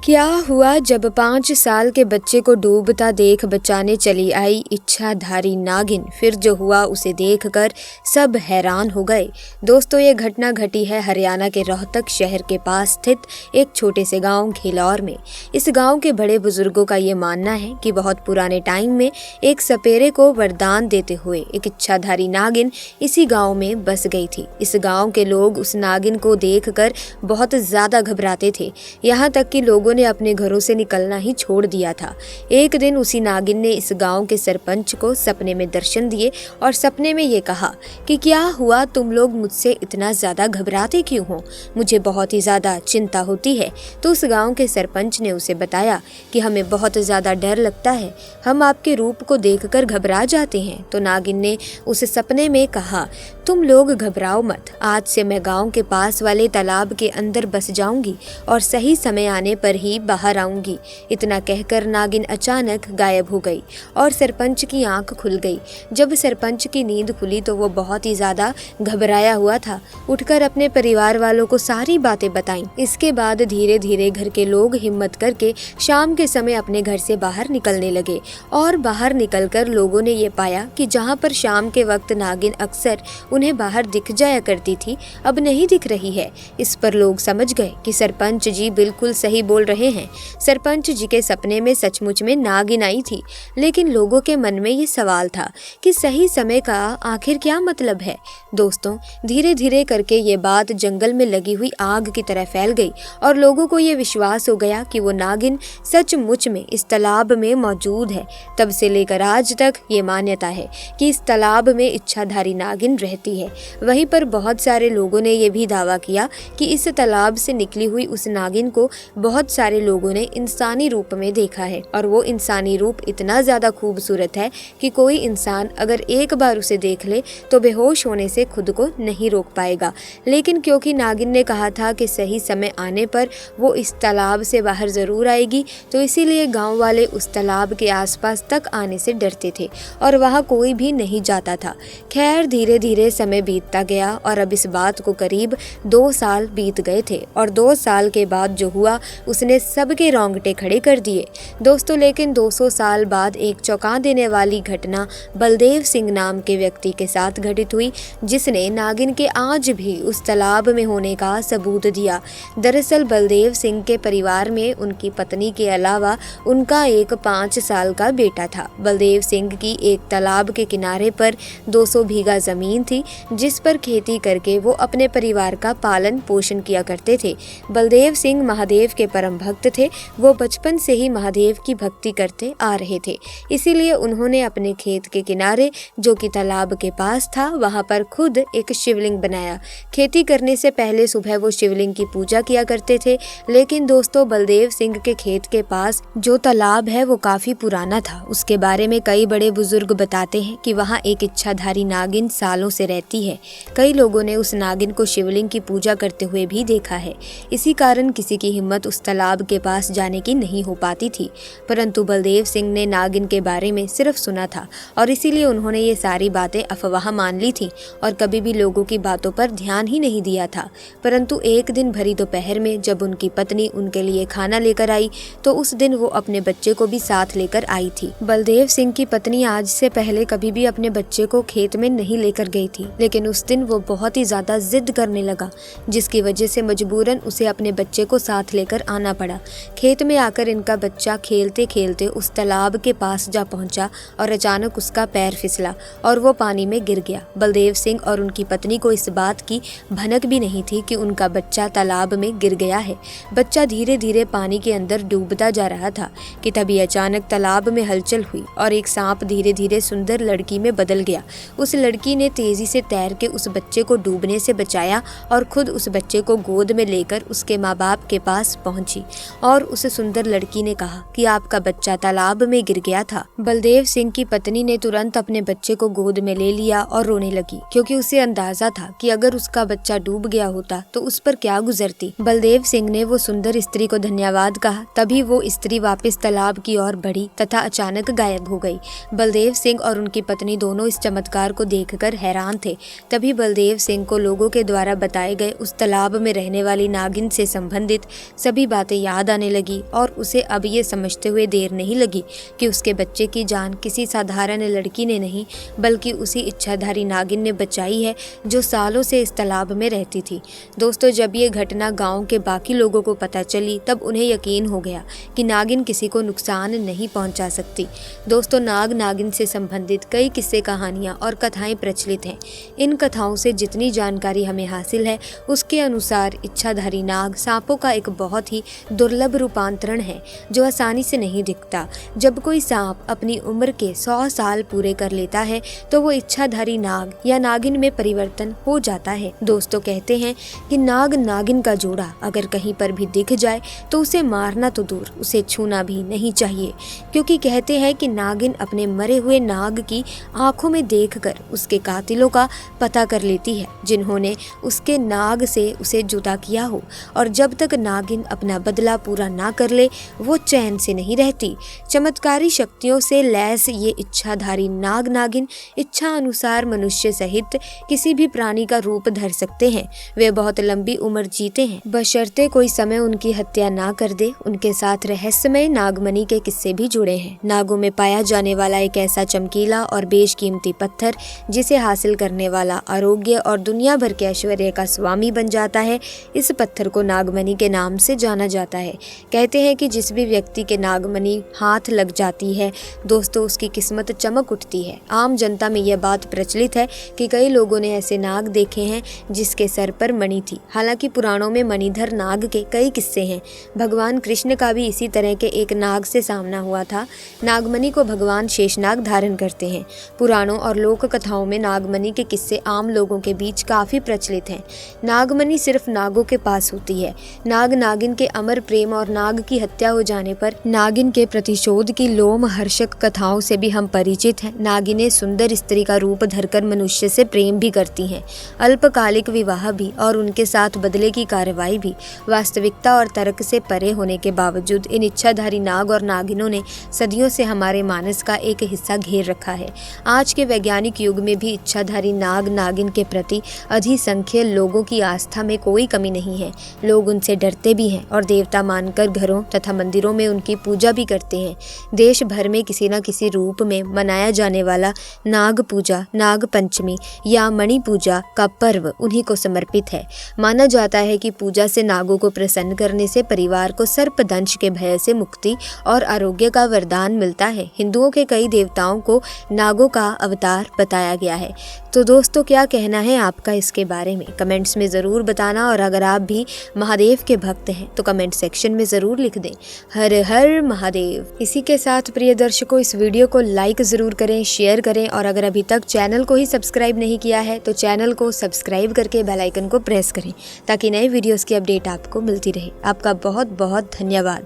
क्या हुआ जब 5 साल के बच्चे को डूबता देख बचाने चली आई इच्छाधारी नागिन। फिर जो हुआ उसे देखकर सब हैरान हो गए। दोस्तों, ये घटना घटी है हरियाणा के रोहतक शहर के पास स्थित एक छोटे से गांव घेलौर में। इस गांव के बड़े बुजुर्गों का ये मानना है कि बहुत पुराने टाइम में एक सपेरे को वरदान देते हुए एक इच्छाधारी नागिन इसी गाँव में बस गई थी। इस गाँव के लोग उस नागिन को देखकर बहुत ज्यादा घबराते थे, यहाँ तक कि लोगों ने अपने घरों से निकलना ही छोड़ दिया था। एक दिन उसी नागिन ने इस गांव के सरपंच को सपने में दर्शन दिए और सपने में ये कहा कि क्या हुआ, तुम लोग मुझसे इतना ज्यादा घबराते क्यों हो, मुझे बहुत ही ज्यादा चिंता होती है। तो उस गांव के सरपंच ने उसे बताया कि हमें बहुत ज्यादा डर लगता है, हम आपके रूप को देखकर घबरा जाते हैं। तो नागिन ने उस सपने में कहा, तुम लोग घबराओ मत, आज से मैं गांव के पास वाले तालाब के अंदर बस जाऊंगी और सही समय आने पर ही बाहर आऊंगी। इतना कहकर नागिन अचानक गायब हो गई और सरपंच की आंख खुल गई। जब सरपंच की नींद खुली तो वो बहुत ही ज्यादा घबराया हुआ था। उठकर अपने परिवार वालों को सारी बातें बताईं। इसके बाद धीरे धीरे घर के लोग हिम्मत करके शाम के समय अपने घर से बाहर निकलने लगे और बाहर निकलकर लोगों ने ये पाया कि जहाँ पर शाम के वक्त नागिन अक्सर उन्हें बाहर दिख जाया करती थी, अब नहीं दिख रही है। इस पर लोग समझ गए कि सरपंच जी बिल्कुल सही बोल रहे हैं। सरपंच जी के सपने में सचमुच में नागिन आई थी, लेकिन लोगों के मन में ये सवाल था कि सही समय का आखिर क्या मतलब है। दोस्तों, धीरे धीरे करके ये बात जंगल में लगी हुई आग की तरह फैल गई और लोगों को ये विश्वास हो गया कि वो नागिन सचमुच में इस तालाब में मौजूद है। तब से लेकर आज तक ये मान्यता है कि इस तालाब में इच्छाधारी नागिन रहती है। वहीं पर बहुत सारे लोगों ने ये भी दावा किया कि इस तालाब से निकली हुई उस नागिन को बहुत सारे लोगों ने इंसानी रूप में देखा है और वो इंसानी रूप इतना ज्यादा खूबसूरत है कि कोई इंसान अगर एक बार उसे देख ले तो बेहोश होने से खुद को नहीं रोक पाएगा। लेकिन क्योंकि नागिन ने कहा था कि सही समय आने पर वो इस तालाब से बाहर जरूर आएगी, तो इसीलिए गांव वाले उस तालाब के आसपास तक आने से डरते थे और वहाँ कोई भी नहीं जाता था। खैर, धीरे धीरे समय बीतता गया और अब इस बात को करीब 2 साल बीत गए थे और 2 साल के बाद जो हुआ उसने सबके रोंगटे खड़े कर दिए। दोस्तों, लेकिन 200 साल बाद एक चौंका देने वाली घटना बलदेव सिंह नाम के व्यक्ति के साथ घटित हुई, जिसने नागिन के आज भी उस तालाब में होने का सबूत दिया। दरअसल बलदेव सिंह के परिवार में उनकी पत्नी के अलावा उनका एक 5 साल का बेटा था। बलदेव सिंह की एक तालाब के किनारे पर 200 बीघा जमीन थी, जिस पर खेती करके वो अपने परिवार का पालन पोषण किया करते थे। बलदेव सिंह महादेव के परम भक्त थे। वो बचपन से ही महादेव की भक्ति करते आ रहे थे, इसीलिए उन्होंने अपने खेत के किनारे, जो कि तालाब के पास था, वहां पर खुद एक शिवलिंग बनाया। खेती करने से पहले सुबह वो शिवलिंग की पूजा किया करते थे। लेकिन दोस्तों, बलदेव सिंह के खेत के पास जो तालाब है वो काफी पुराना था। उसके बारे में कई बड़े बुजुर्ग बताते हैं कि वहाँ एक इच्छाधारी नागिन सालों से रहती है। कई लोगों ने उस नागिन को शिवलिंग की पूजा करते हुए भी देखा है। इसी कारण किसी की हिम्मत उस तालाब के पास जाने की नहीं हो पाती थी। परंतु बलदेव सिंह ने नागिन के बारे में सिर्फ सुना था और इसीलिए उन्होंने ये सारी बातें अफवाह मान ली थी और कभी भी लोगों की बातों पर ध्यान ही नहीं दिया था। परंतु एक दिन भरी दोपहर में जब उनकी पत्नी उनके लिए खाना लेकर आई, तो उस दिन वो अपने बच्चे को भी साथ लेकर आई थी। बलदेव सिंह की पत्नी आज से पहले कभी भी अपने बच्चे को खेत में नहीं लेकर गई थी, लेकिन उस दिन वो बहुत ही ज्यादा जिद करने लगा, जिसकी वजह से मजबूरन उसे अपने बच्चे को साथ लेकर आना पड़ा। खेत में आकर इनका बच्चा खेलते खेलते उस तालाब के पास जा पहुंचा और अचानक उसका पैर फिसला और वो पानी में गिर गया। बलदेव सिंह और उनकी पत्नी को इस बात की भनक भी नहीं थी कि उनका बच्चा तालाब में गिर गया है। बच्चा धीरे धीरे पानी के अंदर डूबता जा रहा था कि तभी अचानक तालाब में हलचल हुई और एक सांप धीरे धीरे सुंदर लड़की में बदल गया। उस लड़की ने तेजी से तैर के उस बच्चे को डूबने से बचाया और खुद उस बच्चे को गोद में लेकर उसके माँ बाप के पास पहुंची और उस सुंदर लड़की ने कहा कि आपका बच्चा तालाब में गिर गया था। बलदेव सिंह की पत्नी ने तुरंत अपने बच्चे को गोद में ले लिया और रोने लगी, क्योंकि उसे अंदाजा था कि अगर उसका बच्चा डूब गया होता तो उस पर क्या गुजरती। बलदेव सिंह ने वो सुंदर स्त्री को धन्यवाद कहा। तभी वो स्त्री वापस तालाब की ओर बढ़ी तथा अचानक गायब हो गई। बलदेव सिंह और उनकी पत्नी दोनों इस चमत्कार को देखकर हैरान थे। तभी बलदेव सिंह को लोगों के द्वारा बताए गए उस तालाब में रहने वाली नागिन से संबंधित सभी बातें बातें याद आने लगी और उसे अब ये समझते हुए देर नहीं लगी कि उसके बच्चे की जान किसी साधारण लड़की ने नहीं बल्कि उसी इच्छाधारी नागिन ने बचाई है जो सालों से इस तालाब में रहती थी। दोस्तों, जब ये घटना गांव के बाकी लोगों को पता चली तब उन्हें यकीन हो गया कि नागिन किसी को नुकसान नहीं पहुंचा सकती। दोस्तों, नाग नागिन से संबंधित कई किस्से, कहानियाँ और कथाएँ प्रचलित हैं। इन कथाओं से जितनी जानकारी हमें हासिल है उसके अनुसार इच्छाधारी नाग सांपों का एक बहुत ही दुर्लभ रूपांतरण है जो आसानी से नहीं दिखता। जब कोई सांप अपनी उम्र के 100 साल पूरे कर लेता है तो वो इच्छाधारी नाग या नागिन में परिवर्तन हो जाता है। दोस्तों, कहते हैं कि नाग नागिन का जोड़ा अगर कहीं पर भी दिख जाए तो उसे मारना तो दूर, उसे छूना भी नहीं चाहिए, क्योंकि कहते हैं कि नागिन अपने मरे हुए नाग की आंखों में देखकर उसके कातिलों का पता कर लेती है जिन्होंने उसके नाग से उसे जुदा किया हो, और जब तक नागिन अपना बदला पूरा ना कर ले वो चैन से नहीं रहती। चमत्कारी शक्तियों से लैस ये इच्छाधारी नाग नागिन इच्छा अनुसार मनुष्य सहित किसी भी प्राणी का रूप धर सकते हैं। वे बहुत लंबी उम्र जीते हैं बशर्ते कोई समय उनकी हत्या ना कर दे। उनके साथ रहस्यमय नागमणि के किस्से भी जुड़े हैं। नागों में पाया जाने वाला एक ऐसा चमकीला और बेशकीमती पत्थर जिसे हासिल करने वाला आरोग्य और दुनिया भर के ऐश्वर्य का स्वामी बन जाता है, इस पत्थर को नागमणि के नाम से जाना जाता है। कहते हैं कि जिस भी व्यक्ति के नागमणि हाथ लग जाती है दोस्तों, उसकी किस्मत चमक उठती है। आम जनता में यह बात प्रचलित है कि कई लोगों ने ऐसे नाग देखे हैं जिसके सर पर मणि थी। हालांकि पुराणों में मणिधर नाग के कई किस्से हैं। भगवान कृष्ण का भी इसी तरह के एक नाग से सामना हुआ था। नागमणि को भगवान शेषनाग धारण करते हैं। पुराणों और लोक कथाओं में नागमणि के किस्से आम लोगों के बीच काफी प्रचलित हैं। नागमणि सिर्फ नागों के पास होती है। नाग नागिन के अमर प्रेम और नाग की हत्या हो जाने पर नागिन के प्रतिशोध की लोमहर्षक कथाओं से भी हम परिचित हैं। नागिनें सुंदर स्त्री का रूप धरकर मनुष्य से प्रेम भी करती हैं। अल्पकालिक विवाह भी और उनके साथ बदले की कार्रवाई भी वास्तविकता और तर्क से परे होने के बावजूद इन इच्छाधारी नाग और नागिनों ने सदियों से हमारे मानस का एक हिस्सा घेर रखा है। आज के वैज्ञानिक युग में भी इच्छाधारी नाग नागिन के प्रति अधिसंख्य लोगों की आस्था में कोई कमी नहीं है। लोग उनसे डरते भी हैं और देवता मानकर घरों तथा मंदिरों में उनकी पूजा भी करते हैं। देश भर में किसी न किसी रूप में मनाया जाने वाला नाग पूजा, नाग पंचमी या मणि पूजा का पर्व उन्हीं को समर्पित है। माना जाता है कि पूजा से नागों को प्रसन्न करने से परिवार को सर्पदंश के भय से मुक्ति और आरोग्य का वरदान मिलता है। हिंदुओं के कई देवताओं को नागों का अवतार बताया गया है। तो दोस्तों, क्या कहना है आपका इसके बारे में कमेंट्स में ज़रूर बताना, और अगर आप भी महादेव के भक्त हैं तो कमेंट सेक्शन में ज़रूर लिख दें हर हर महादेव। इसी के साथ प्रिय दर्शकों, इस वीडियो को लाइक ज़रूर करें, शेयर करें, और अगर अभी तक चैनल को ही सब्सक्राइब नहीं किया है तो चैनल को सब्सक्राइब करके बेल आइकन को प्रेस करें ताकि नए वीडियोस की अपडेट आपको मिलती रहे। आपका बहुत बहुत धन्यवाद।